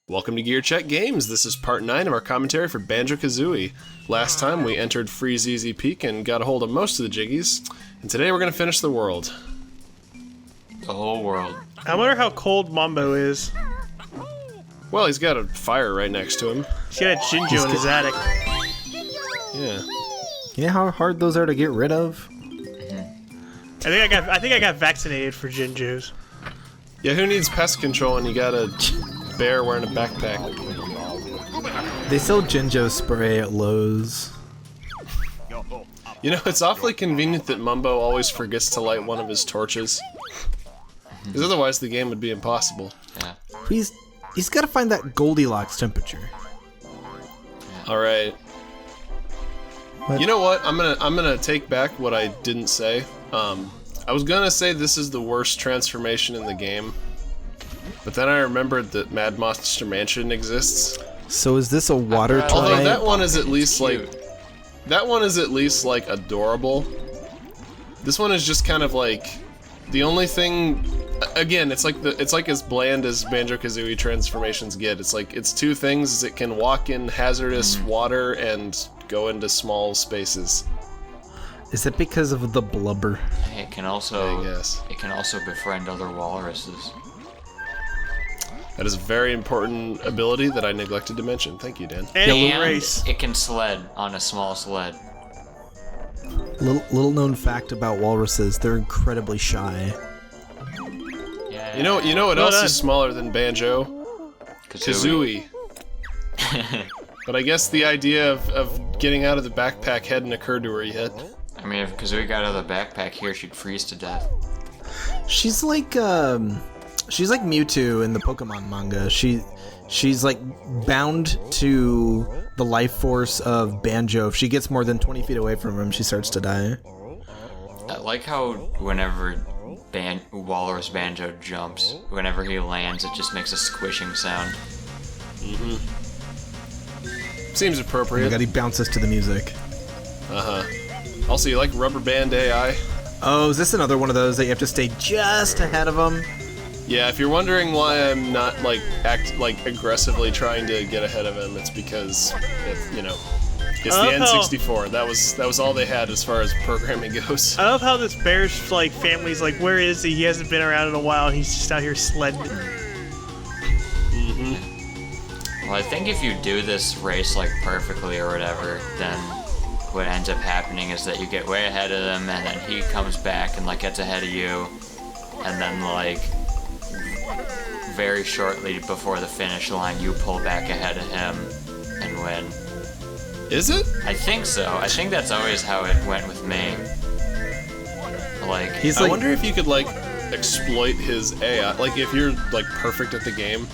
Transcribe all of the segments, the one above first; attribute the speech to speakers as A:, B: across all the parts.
A: Welcome to GearCheckGames. This is part 9 of our commentary for Banjo-Kazooie. Last time we entered Freeze Easy Peak and got a hold of most of the jiggies, and today we're going to finish the world.
B: The whole world.
C: I wonder how cold Mambo is.
A: Well, he's got a fire right next to him.
C: He's got a Jinjo in his attic.
A: Yeah.
D: You know how hard those are to get rid of?
C: I think I got vaccinated for Jinjos.
A: Yeah, who needs pest control when you got a bear wearing a backpack?
D: They sell Jinjo spray at Lowe's.
A: You know, it's awfully convenient that Mumbo always forgets to light one of his torches. Because otherwise the game would be impossible.
B: Yeah.
D: He's got to find that Goldilocks temperature.
A: Alright. You know what? I'm gonna take back what I didn't say. I was gonna say this is the worst transformation in the game, but then I remembered that Mad Monster Mansion exists.
D: So is this a water type?
A: Although that one is at least like adorable. This one is just kind of like the only thing. Again, it's like as bland as Banjo-Kazooie transformations get. It's like it's two things: is it can walk in hazardous water and go into small spaces.
D: Is it because of the blubber?
B: It can also,
A: I guess.
B: It can also befriend other walruses.
A: That is a very important ability that I neglected to mention. Thank you, Dan.
C: And
B: And
C: race.
B: it can sled on a small sled.
D: Little known fact about walruses, they're incredibly shy.
B: Yeah.
A: You know what
C: Well
A: else
C: done.
A: is smaller than Banjo-Kazooie. But I guess the idea of getting out of the backpack hadn't occurred to her yet.
B: I mean, if Kazooie got out of the backpack here, she'd freeze to death.
D: She's like Mewtwo in the Pokemon manga. She's like bound to the life force of Banjo. If she gets more than 20 feet away from him, she starts to die.
B: I like how whenever Walrus Banjo jumps, whenever he lands, it just makes a squishing sound.
A: Seems
D: Oh my
A: appropriate.
D: god, he bounces to the music.
A: Also, you like Rubberband AI?
D: Oh, is this another one of those that you have to stay just ahead of him?
A: Yeah, if you're wondering why I'm not aggressively trying to get ahead of him, it's because it's the N64. That was all they had as far as programming goes.
C: I love how this bear's family's like, where is he? He hasn't been around in a while. He's just out here sledding.
B: Well, I think if you do this race perfectly or whatever, then what ends up happening is that you get way ahead of him, and then he comes back and gets ahead of you, and then very shortly before the finish line, you pull back ahead of him and win.
A: Is it?
B: I think so. I think that's always how it went with me.
A: I wonder if you could exploit his AI. If you're perfect at the game,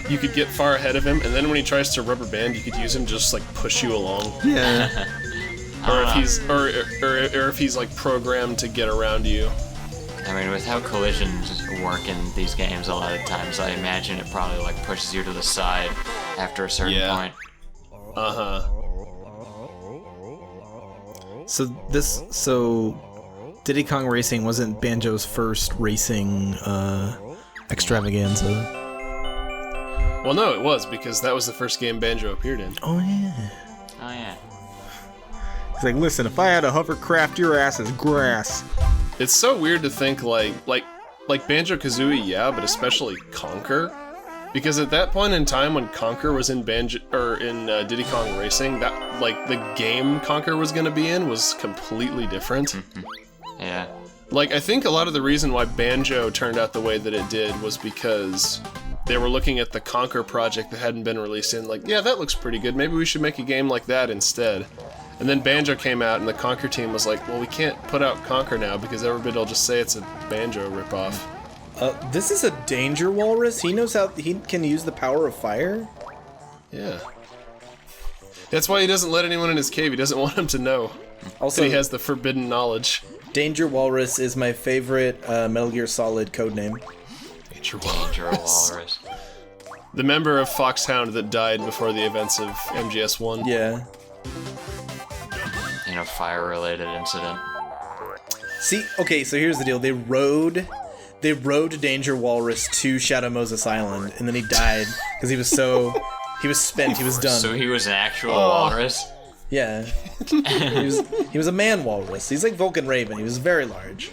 A: you could get far ahead of him, and then when he tries to rubber band, you could use him just push you along.
D: Yeah.
A: Or if he's programmed to get around you.
B: I mean, with how collisions work in these games a lot of times, I imagine it probably pushes you to the side after a certain point.
D: So Diddy Kong Racing wasn't Banjo's first racing extravaganza.
A: Well, no, it was, because that was the first game Banjo appeared in.
D: Oh yeah.
B: Oh yeah.
D: He's like, listen, if I had a hovercraft, your ass is grass.
A: It's so weird to think like Banjo-Kazooie, yeah, but especially Conker, because at that point in time when Conker was in Diddy Kong Racing, that the game Conker was gonna be in was completely different.
B: Yeah.
A: I think a lot of the reason why Banjo turned out the way that it did was because they were looking at the Conker project that hadn't been released in, yeah, that looks pretty good, maybe we should make a game like that instead. And then Banjo came out, and the Conker team was like, well, we can't put out Conker now, because everybody will just say it's a Banjo ripoff.
E: This is a danger walrus? He knows how he can use the power of fire?
A: Yeah. That's why he doesn't let anyone in his cave, he doesn't want them to know.
E: Also,
A: that he has the forbidden knowledge.
E: Danger Walrus is my favorite Metal Gear Solid codename.
A: Danger
B: Danger
A: Walrus.
B: Walrus.
A: The member of Foxhound that died before the events of MGS1.
E: Yeah.
B: In a fire-related incident.
E: See, okay, so here's the deal. They rode they rode Danger Walrus to Shadow Moses Island, and then he died because he was spent, he was done.
B: So he was an actual walrus?
E: Yeah. he was a man walrus. He's like Vulcan Raven. He was very large.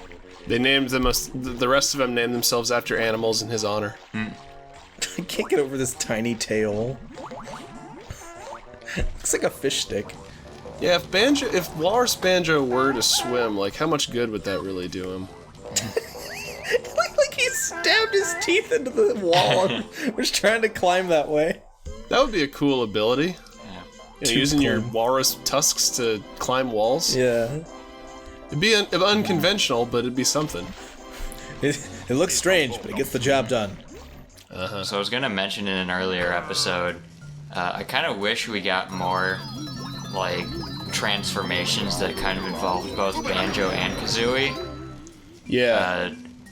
A: They named the rest of them named themselves after animals in his honor.
E: I can't get over this tiny tail. Looks like a fish stick.
A: Yeah, if Walrus Banjo were to swim, like, how much good would that really do him?
E: Like he stabbed his teeth into the wall and was trying to climb that way.
A: That would be a cool ability. Using your walrus tusks to climb walls.
E: Yeah.
A: It'd be unconventional, but it'd be something.
E: It looks strange, but it gets the job done.
B: So I was gonna mention in an earlier episode, I kind of wish we got more, like, transformations that kind of involved both Banjo and Kazooie.
A: Yeah.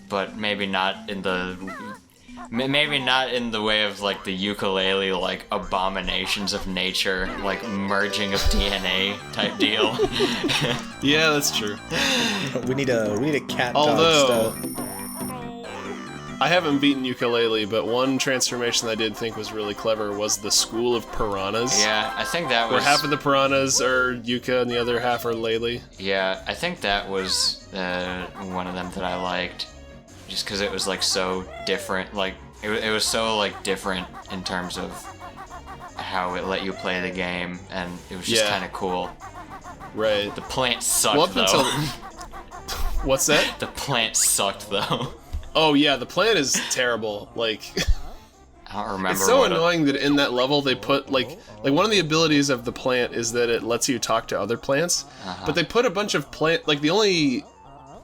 B: But maybe not in the way of, like, the ukulele, like, abominations of nature, like merging of DNA type deal.
A: Yeah, that's true.
E: We need a cat
A: Although,
E: dog stuff.
A: I haven't beaten ukulele, but one transformation that I did think was really clever was the School of Piranhas.
B: Yeah, I think that was...
A: Where half of the piranhas are Yuka and the other half are Lele.
B: Yeah, I think that was one of them that I liked. Just because it was, like, so different. Like, it was so, like, different in terms of how it let you play the game, and it was just kind of cool.
A: Right.
B: The plant sucked, though.
A: What's that?
B: The plant sucked, though.
A: Oh, yeah, the plant is terrible. Like...
B: I don't remember.
A: It's so annoying that in that level they put, like one of the abilities of the plant is that it lets you talk to other plants, but they put a bunch of like, the only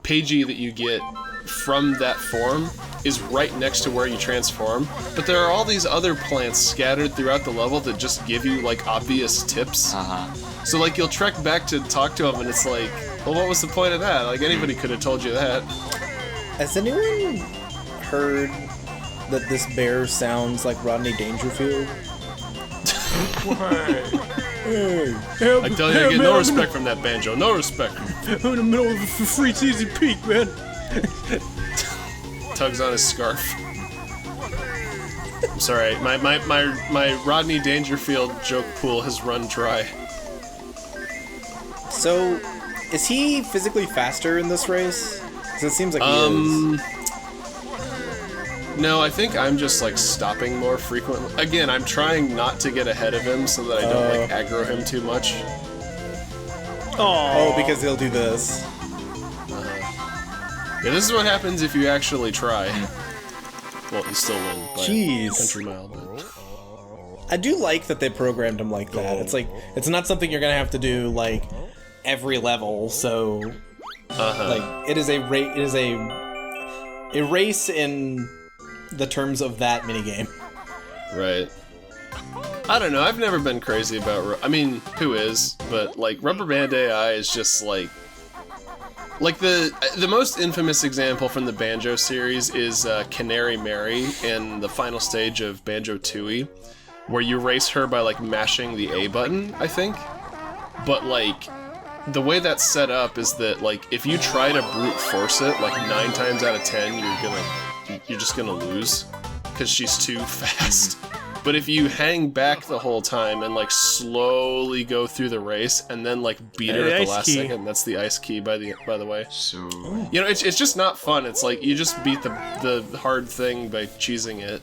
A: Pagey that you get from that form is right next to where you transform, but there are all these other plants scattered throughout the level that just give you, like, obvious tips. So, like, you'll trek back to talk to them, and it's like, well, what was the point of that? Like, anybody could have told you that.
E: Has anyone heard that this bear sounds like Rodney Dangerfield?
A: I tell you, I get no respect from that Banjo. No respect.
C: I'm in the middle of a free cheesy peak, man.
A: Tugs on his scarf. I'm sorry, my Rodney Dangerfield joke pool has run dry.
E: So, is he physically faster in this race? Because it seems like he is.
A: No, I think I'm just, like, stopping more frequently. Again, I'm trying not to get ahead of him so that I don't, like, aggro him too much.
E: Oh, because he'll do this.
A: Yeah, this is what happens if you actually try. Well, you still win by
E: Jeez.
A: a country mile, but...
E: I do like that they programmed him like that. It's like, it's not something you're gonna have to do, like, every level, so... Like, it is a race in the terms of that minigame.
A: Right. I don't know, I've never been crazy about... I mean, who is? But, like, Rubberband AI is just, like... Like, the most infamous example from the Banjo series is Canary Mary in the final stage of Banjo-Tooie, where you race her by, like, mashing the A button, I think. But, like, the way that's set up is that, like, if you try to brute force it, like, 9 times out of 10, you're just gonna lose, because she's too fast. But if you hang back the whole time and, like, slowly go through the race and then, like, beat her at the last second, that's the ice key, by the way.
B: So...
A: You know, it's just not fun. It's like, you just beat the hard thing by cheesing it.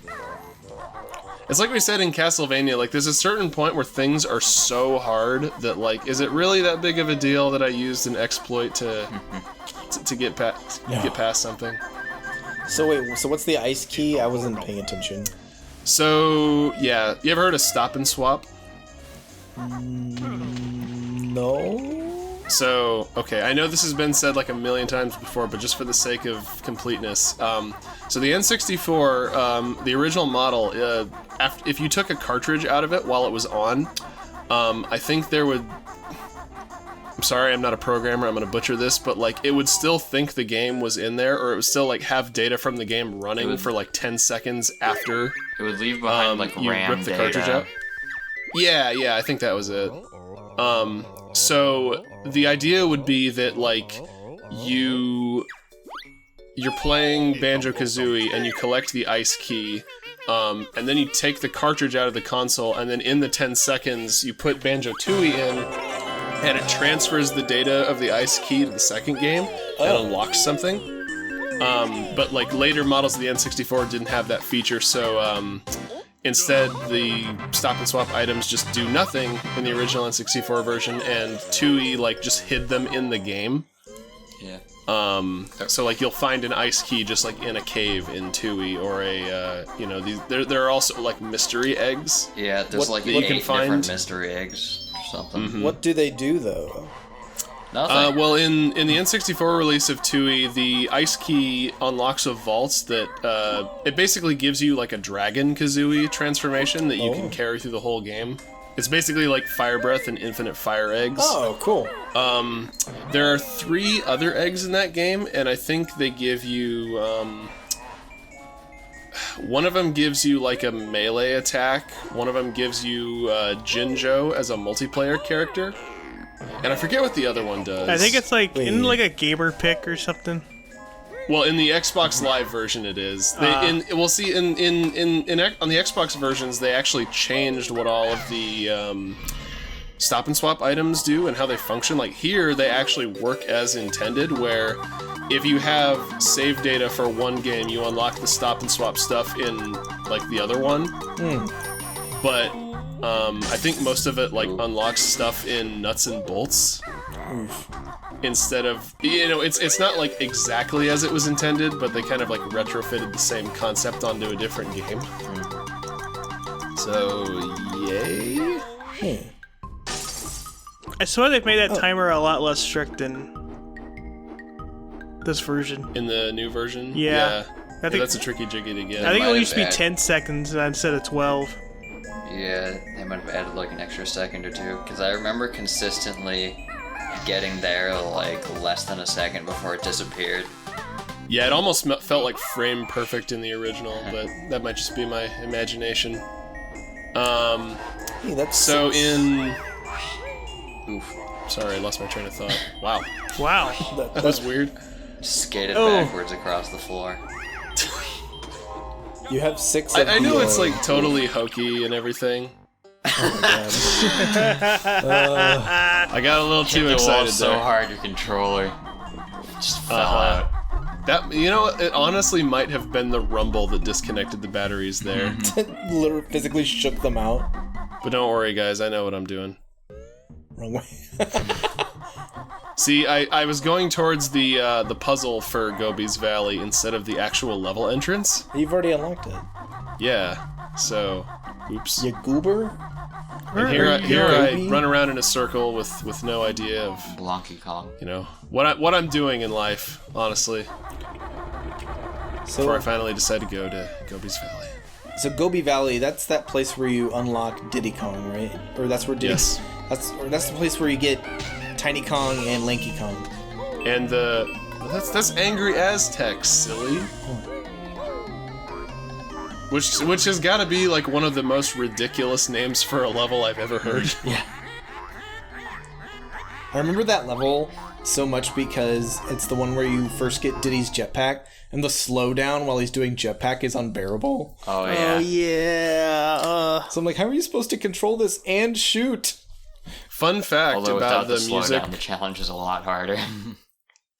A: It's like we said in Castlevania, like, there's a certain point where things are so hard that, like, is it really that big of a deal that I used an exploit to get past something?
E: So wait, so what's the ice key? I wasn't paying attention.
A: So, yeah, you ever heard of stop and swap?
E: No?
A: So, okay, I know this has been said like a million times before, but just for the sake of completeness. So the N64, the original model, if you took a cartridge out of it while it was on, I think there would... I'm sorry, I'm not a programmer, I'm gonna butcher this, but, like, it would still think the game was in there, or it would still, like, have data from the game running for, like, 10 seconds after
B: it would leave behind, like,
A: you
B: RAM
A: rip the
B: data.
A: cartridge out. Yeah, I think that was it. So the idea would be that, like, you you're playing Banjo-Kazooie and you collect the ice key, and then you take the cartridge out of the console, and then in the 10 seconds you put Banjo-Tooie in, and it transfers the data of the ice key to the second game and unlocks something. But like later models of the N64 didn't have that feature, so instead the stop and swap items just do nothing in the original N64 version, and Tooie like just hid them in the game.
B: Yeah.
A: So like you'll find an ice key just like in a cave in Tooie, or a there are also like mystery eggs.
B: Yeah, there's like 8 different mystery eggs or something.
A: Mm-hmm.
E: What do they do though?
B: Nothing.
A: Well, in the N64 release of Tooie, the ice key unlocks a vault that it basically gives you like a Dragon Kazooie transformation that you can carry through the whole game. It's basically like Fire Breath and Infinite Fire Eggs.
E: Oh, cool.
A: There are 3 other eggs in that game, and I think they give you... one of them gives you like a melee attack, one of them gives you Jinjo as a multiplayer character, and I forget what the other one does.
C: I think it's like in like a gamer pick or something.
A: Well, in the Xbox Live version, it is. On the Xbox versions, they actually changed what all of the stop and swap items do and how they function. Like here, they actually work as intended, where if you have save data for one game, you unlock the stop and swap stuff in like the other one. But I think most of it like unlocks stuff in nuts and bolts. Instead of, it's not like exactly as it was intended, but they kind of like retrofitted the same concept onto a different game. So, yay?
C: I swear they've made that timer a lot less strict in this version.
A: In the new version?
C: Yeah. I think
A: that's a tricky jiggy to get.
C: I think it used to be 10 seconds instead of 12.
B: Yeah, they might have added like an extra second or two, because I remember consistently getting there like less than a second before it disappeared.
A: Yeah, it almost felt like frame perfect in the original, but that might just be my imagination.
E: Hey, that's
A: so in...
B: Oof.
A: Sorry, I lost my train of thought. Wow.
C: Wow.
A: That was weird.
B: Skated backwards across the floor.
E: You have 6
A: I know it's like totally hokey and everything. Oh my God. I got a little too excited there.
B: So hard, your controller just fell out.
A: That, it honestly might have been the rumble that disconnected the batteries there.
E: Literally physically shook them out.
A: But don't worry, guys. I know what I'm doing.
E: Wrong way.
A: See, I was going towards the puzzle for Gobi's Valley instead of the actual level entrance.
E: You've already unlocked it.
A: Yeah. So, oops.
E: You goober?
A: And here I run around in a circle with no idea of
B: Donkey Kong.
A: What I'm doing in life, honestly.
E: So,
A: before I finally decide to go to Gobi's Valley.
E: So Gobi Valley, that's that place where you unlock Diddy Kong, right? Or that's where Diddy.
A: Yes.
E: That's the place where you get Tiny Kong and Lanky Kong.
A: And that's Angry Aztec, silly. Which has got to be like one of the most ridiculous names for a level I've ever heard.
B: Yeah.
E: I remember that level so much because it's the one where you first get Diddy's jetpack, and the slowdown while he's doing jetpack is unbearable.
B: Oh yeah.
C: Oh yeah.
E: So I'm like, how are you supposed to control this and shoot?
A: Fun fact
B: Although
A: about the
B: slowdown,
A: music.
B: the challenge is a lot harder.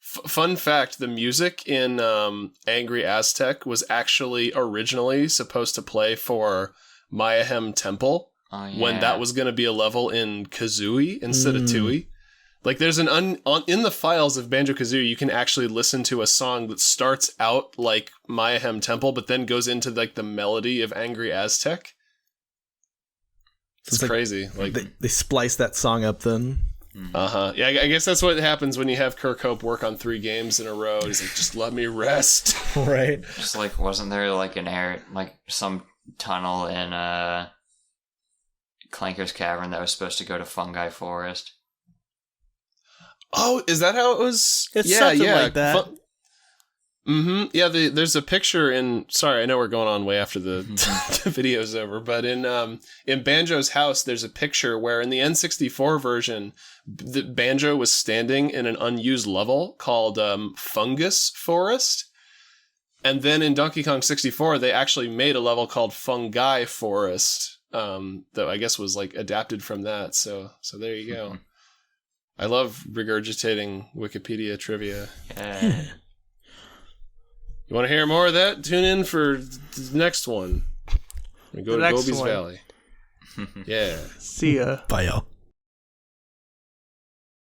A: Fun fact, the music in Angry Aztec was actually originally supposed to play for Mayahem Temple when that was going to be a level in Kazooie instead of Tooie. Like, there's in the files of Banjo-Kazooie, you can actually listen to a song that starts out like Mayahem Temple, but then goes into like the melody of Angry Aztec. It's crazy. Like
D: they splice that song up then.
A: Yeah, I guess that's what happens when you have Kirk Hope work on 3 games in a row. He's like, just let me rest.
D: Right.
B: Just like, wasn't there like some tunnel in Clanker's Cavern that was supposed to go to Fungi Forest?
A: Oh, is that how it was?
C: It's something like that.
A: Yeah, there's a picture in... Sorry, I know we're going on way after the video's over, but in Banjo's house, there's a picture where in the N64 version, Banjo was standing in an unused level called Fungus Forest, And then in Donkey Kong 64, they actually made a level called Fungi Forest, that I guess was like adapted from that. So there you go. I love regurgitating Wikipedia trivia.
B: Yeah.
A: You want to hear more of that? Tune in for the next one. We go to Gobi's Valley. Yeah.
C: See ya.
D: Bye, y'all.